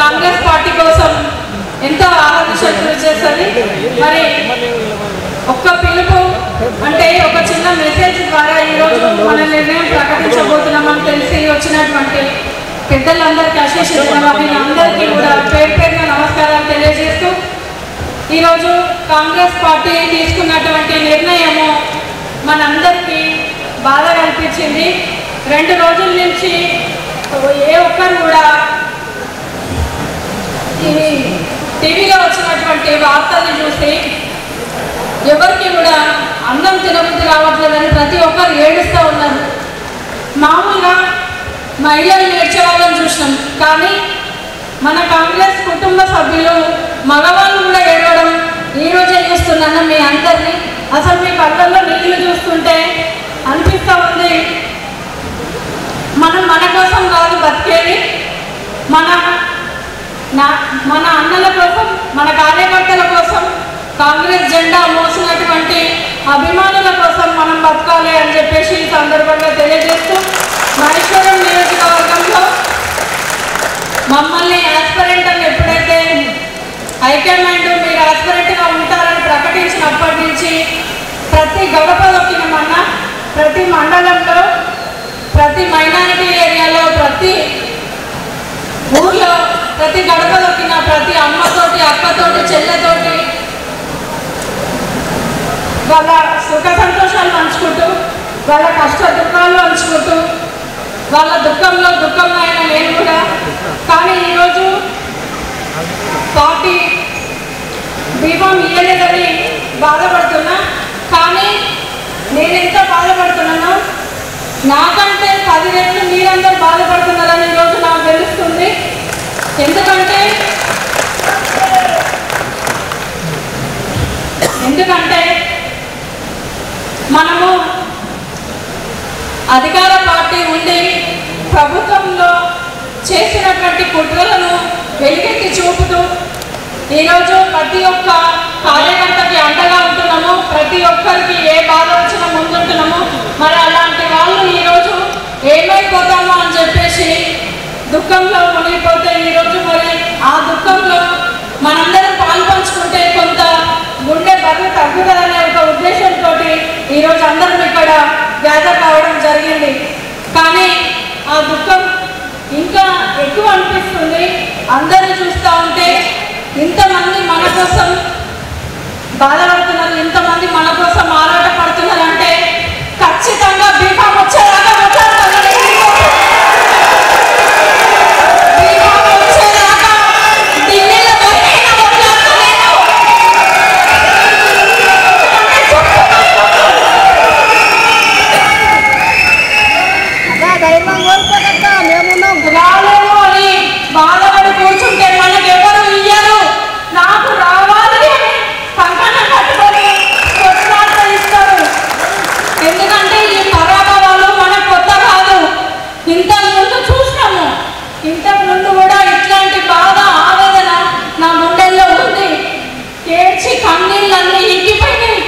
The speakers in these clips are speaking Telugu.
కాంగ్రెస్ పార్టీ కోసం ఎంతో ఆహ్లాదశక్తులు చేస్తుంది. మరి ఒక్క పిలుపు అంటే ఒక చిన్న మెసేజ్ ద్వారా ఈరోజు మన నిర్ణయం ప్రకటించబోతున్నామని తెలిసి వచ్చినటువంటి పెద్దలందరికీ అందరికీ కూడా పేరు పేరున నమస్కారాలు తెలియజేస్తూ ఈరోజు కాంగ్రెస్ పార్టీ తీసుకున్నటువంటి నిర్ణయము మనందరికీ బాధ కల్పించింది. 2 రోజుల నుంచి ఏ ఒక్కరు కూడా టీవీలో వచ్చినటువంటి వార్తల్ని చూసి ఎవరికి కూడా అన్నం తినబుద్ధి రావట్లేదని ప్రతి ఒక్కరు ఏడుస్తూ ఉన్నారు. మామూలుగా మహిళలు నేర్చే వాళ్ళని చూసినాం, కానీ మన కాంగ్రెస్ కుటుంబ సభ్యులు మగవాళ్ళు కూడా ఏడవడం ఈరోజే చూస్తున్నాను మీ అందరినీ. అసలు మీ కళ్ళల్లో నీళ్లు చూస్తుంటే అనిపిస్తూ ఉంది, మనం మన కోసం కాదు బతికేది, మన అన్నల కోసం, మన కార్యకర్తల కోసం, కాంగ్రెస్ జెండా మోసినటువంటి అభిమానుల కోసం మనం బతకాలి అని చెప్పేసి ఈ సందర్భంగా తెలియజేస్తూ మహేశ్వరం నియోజకవర్గంలో మమ్మల్ని ఆస్పిరెంట్ అని ఎప్పుడైతే హైకమాండ్ మీరు ఆస్పిరెంట్గా ఉంటారని ప్రకటించినప్పటి నుంచి ప్రతి గడప దొక్కినమన్నా, ప్రతి మండలంలో, ప్రతి మైనారిటీ ఏరియాలో, ప్రతి ఊర్లో, ప్రతి గడప దొక్కిన ప్రతి అమ్మతోటి, అక్కతోటి, చెల్లెతోటి వాళ్ళ సుఖ సంతోషాలు పంచుకుంటూ, వాళ్ళ కష్ట దుఃఖాలు పంచుకుంటూ, వాళ్ళ దుఃఖంలో దుఃఖంలో అయినా నేను కూడా. కానీ ఈరోజు పార్టీ బీమం ఇయ్యలేదని బాధపడుతున్నా. కానీ నేను ఎంత బాధపడుతున్నానో నాకంటే 10 రెట్లు మీరందరూ బాధపడుతున్నారని ఈరోజు నాకు తెలుస్తుంది. ఎందుకంటే మనము అధికార పార్టీ ఉండి ప్రభుత్వంలో చేసినటువంటి కుట్రలను వెలుగెత్తి చూపుతూ ఈరోజు ప్రతి ఒక్క కార్యకర్తకి అండగా ఉంటున్నాము, ప్రతి ఒక్కరికి ఏ బాధ వచ్చినా ముందుంటున్నాము. మరి అలాంటి వాళ్ళు ఈరోజు ఏమైపోతామో అని చెప్పేసి దుఃఖంలో మునిగిపోతే ఈరోజు మరి ఆ దుఃఖంలో మనందరం పాల్పంచుకుంటే కొంత గుండె బరువు తగ్గుతుందనే ఒక ఉద్దేశంతో ఈరోజు అందరం ఇక్కడ గ్యాదర్ కావడం జరిగింది. కానీ ఆ దుఃఖం ఇంకా ఎక్కువ అనిపిస్తుంది. అందరూ చూస్తూ ఉంటే ఇంతమంది మన కోసం బాధపడుతున్నారు, ఇంతమంది మన కోసం ఆరాట పడుతున్నారు అంటే ఖచ్చితంగా బీఫామ్ వచ్చేదాకా రాలేదు అని బాధపడి కూర్చుంటే మనకి ఎవరు ఇయ్యరు. నాకు రావాలి అని పంకణం కట్టుకొని ఇస్తారు. ఎందుకంటే ఈ పరాభవాలు మనకు కొత్త కాదు, ఇంతకు ముందు చూసినాము. ఇంతకు ముందు కూడా ఇట్లాంటి బాధ ఆవేదన నా గుండెల్లో ఉంది. ఏడ్చి కన్నీళ్ళన్నీ ఇంకిపోయినాయి.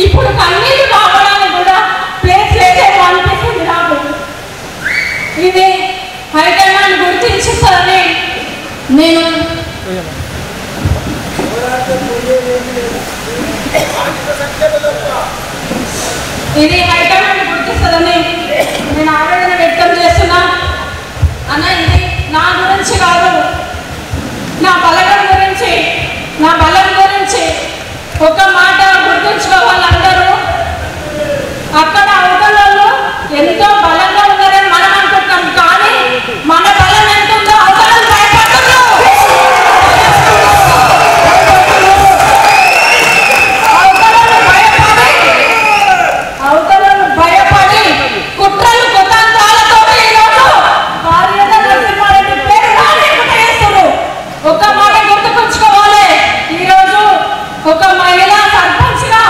ఇప్పుడు కన్నీళ్ళు రావడానికి కూడా ప్లేస్ లేదేమో అనిపిస్తుంది నాకు. ఇది హైకమాండ్ గుర్తించాలని నేను ఆవేదన వ్యక్తం చేస్తున్నా. అన్న ఇది నా గురించి కాదు, నా బలగం గురించి, నా బలం గురించి ఒక మాట గుర్తుంచుకోవాలి అందరూ. అక్కడ అవతలలో ఎంతో బలంగా ఉన్నారని మనం అనుకుంటాం, కానీ మన బలం ఎంత ఉందో అవతలను భయపడుతున్నారు. అవతలను భయపడి కుట్రలు కుతంత్రాలతో ఈరోజు భార్యత నరసింహారెడ్డి పేరు చేస్తున్నారు. ఒక మాట గుర్తుకుంచుకోవాలి, ఈరోజు ఒక మహిళా సర్పంచ్గా,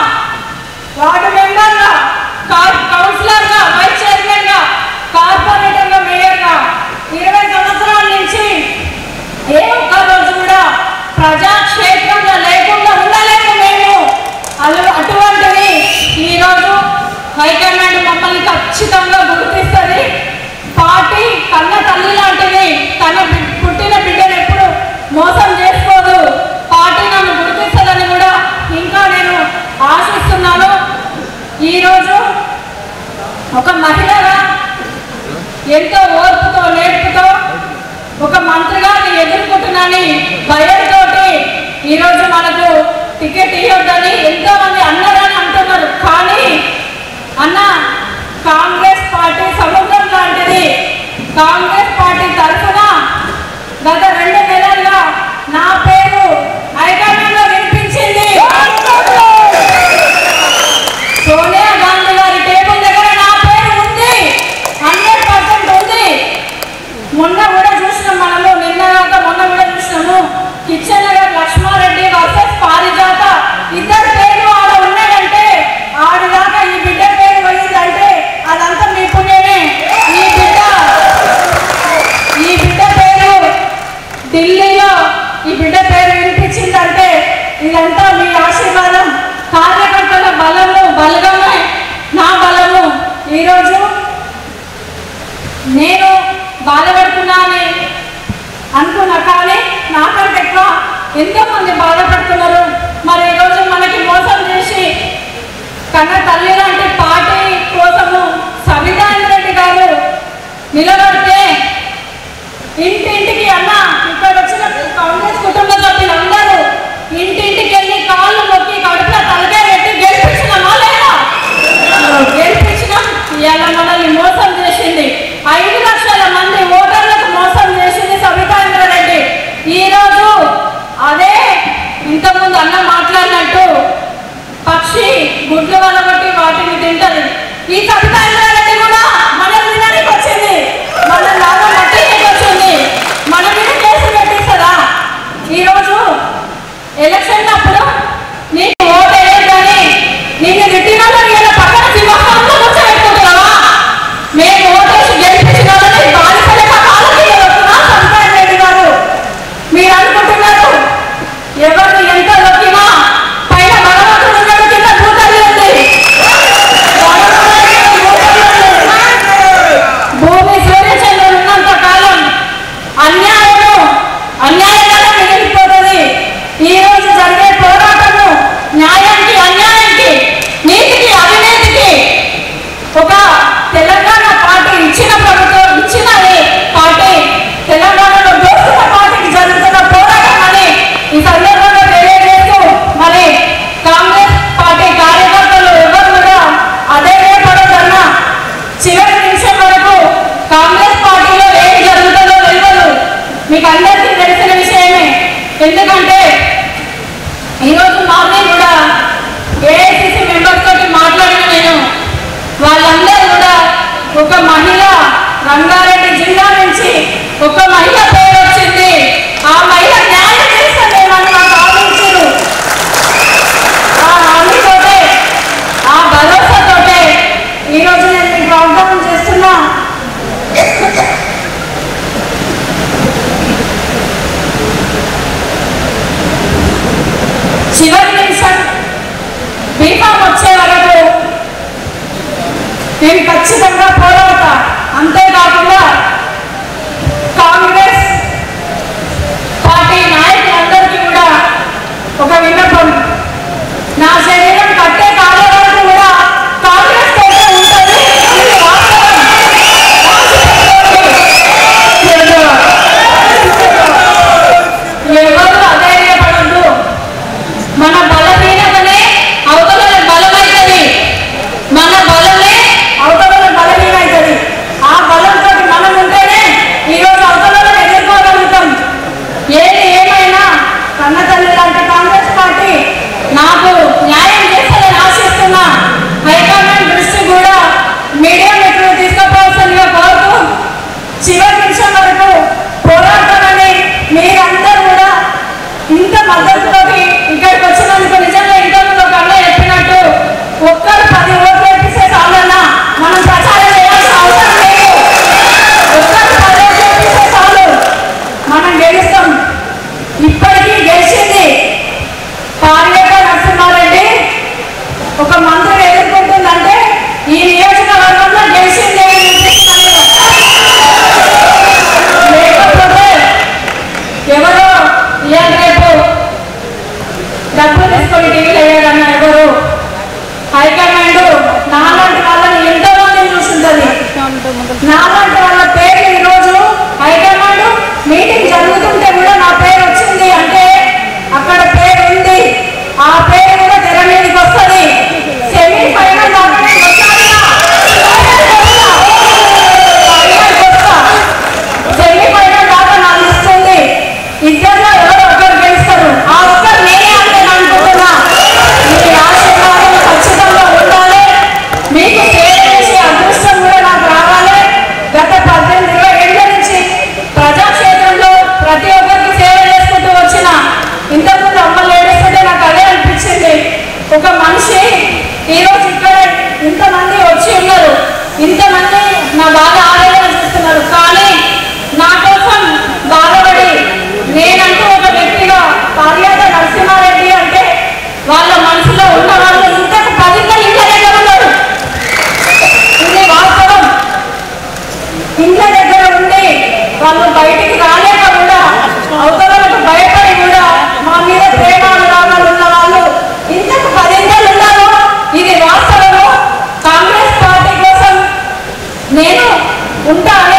వార్డు మెంబర్గా, కౌన్సిలర్గా, వైస్ చైర్మన్గా, కార్పొరేటర్గా, మేయర్గా 20 సంవత్సరాల నుంచి ఏ ఒక్క రోజు కూడా ప్రజాక్షేత్రంలో లేకుండా ఉండలేము మేము. అటువంటిది ఈరోజు హైకమాండ్ మమ్మల్ని ఖచ్చితంగా గుర్తిస్తుంది. పార్టీ కన్న తల్లి లాంటిది, తన పుట్టిన బిడ్డను ఎప్పుడు అన్న కాంగ్రెస్ పార్టీ సముద్రం లాంటిది. కాంగ్రెస్ పార్టీ తరఫున గత 2 నెలలుగా నా పేరు హైకమాండ్లో వినిపించింది. సోనియా గాంధీ గారి టేబుల్ దగ్గర నా పేరు ఉంది, 100% ఉంది. మొన్న కూడా చూసినాం, మనము మొన్న కూడా చూసినాము. కిచెన్ నగర్ లక్ష్మారెడ్డి వర్సెస్ పారిజాత, ఇద్దరు పేర్లు ఆడ ఉన్నాడంటే ఆడిదాకా ఈ బిడ్డ పేరు పోయిందంటే అదంతా మీ పుణ్యమే. ఈ బిడ్డ పేరు ఢిల్లీలో ఈ బిడ్డ పేరు వినిపించిందంటే ఇదంతా మీ ఆశీర్వాదం. కార్యకర్తల బలమే నా బలము. ఈరోజు నేను బాధపడుతున్నానని అనుకున్నా, కానీ నాకంటే ఎక్కువ ఎంతోమంది బాధపడుతున్నారు. మరి ఈరోజు మనకి మోసం చేసి కన్న తల్లి లాంటి పార్టీ కోసము సబితా రెడ్డి గారు నిలబడితే ఇంటింటికి అన్న ఇక్కడ వచ్చిన కాంగ్రెస్ కుటుంబ సభ్యులందరూ ఇంటింటికి వెళ్ళి కాళ్ళు మొక్కి కడుపులో తలకాయ పెట్టి గెలిపించినామా లేదా? గెలిపించినాం. ఇవాళ మనల్ని మోసం చేసింది 5 లక్షల మంది ఓటర్లకు మోసం చేసింది సబితా రెడ్డి. ఈరోజు అదే ఇంతకుముందు అన్న మాట్లాడినట్టు పక్షి గుడ్లు వలబట్టి వాటిని తింటది. ఈ సబితా రెడ్డి కూడా మన వినడానికి వచ్చింది, మన లాగా మట్టికి వచ్చింది. మన మీద కేసు పెట్టిస్తుందా? ఈరోజు ఎలక్షన్ అప్పుడు నీకు ఓటు వేయగానే నేను రిటిన పక్కన సింహాసనంలో కూర్చోబెట్టుకుంటున్నావా? మేము ఓటేసి గెలిపించిన వాళ్ళని బాధితులుగా కాలకి సబితా రెడ్డి గారు. మీరు అనుకుంటున్నారు ఎవరిని ఎంత నొక్కినా పైన భగవంతుడు ఉన్నాడు, కింద భూతల్లి ఉంది. భూమి సూర్యచంద్రుడు ఉన్నంత కాలం అన్యాయంగా మిగిలిపోతుంది. ఈ రోజు జరిగే పోరాటము న్యాయానికి, అన్యాయానికి, నీతికి, అవినీతికి ఒక తెలంగాణ పార్టీ ఇచ్చిన ప్రభుత్వం ఇచ్చిన పార్టీ తెలంగాణలో దోస్తున్న పార్టీకి జరుగుతున్న పోరాటం అని ఈ సందర్భంగా తెలియజేస్తూ, మరి కాంగ్రెస్ పార్టీ కార్యకర్తలు ఎవరు కూడా అదే పడదన్న చివరి నిమిషం వరకు కాంగ్రెస్ పార్టీలో ఏమి జరుగుతుందో తెలియదు. మీకు అందరికీ తెలిసిన విషయమే. ఎందుకంటే ఈరోజు మార్నింగ్ కూడా ఏఐసిసి మెంబర్స్ తోటి మాట్లాడిన నేను, వాళ్ళందరూ కూడా ఒక మహిళ రంగారెడ్డి జిల్లా నుంచి ఒక మహిళ పేరు వచ్చింది, ఆ మహిళ న్యాయం చేస్తామేమని మాకు ఆలోచించారు. ఆ హామీతోటే, ఆ భరోసాతోటే ఈరోజు నేను మీకు వాగ్దానం చేస్తున్నా. చివరి నిమిషం బీఫామ్ వచ్చే వరకు నేను ఖచ్చితంగా పోరాడతా. అంతేకాకుండా కాంగ్రెస్ పార్టీ నాయకులందరికీ కూడా ఒక విన్నపం, నా శరీరం కట్టే కాలే వరకు కూడా కాంగ్రెస్ తోటే ఉంటుంది. ఇది వాస్తవం. ఎవరు అధైర్యపడద్దు. మన బలహీనతనే అవతల బలమైతుంది, మన బలమే అవతల బలహీన అవుతుంది. ఆ బలంతో మనం బయటికి రాలేక కూడా అవతలకు భయపడి కూడా మా మీద ప్రేమానురాగాలు ఉన్న వాళ్ళు ఇంతకు 10 ఏళ్ళు ఉన్నారు. ఇది వాస్తవము. కాంగ్రెస్ పార్టీ కోసం నేను ఉంటాను.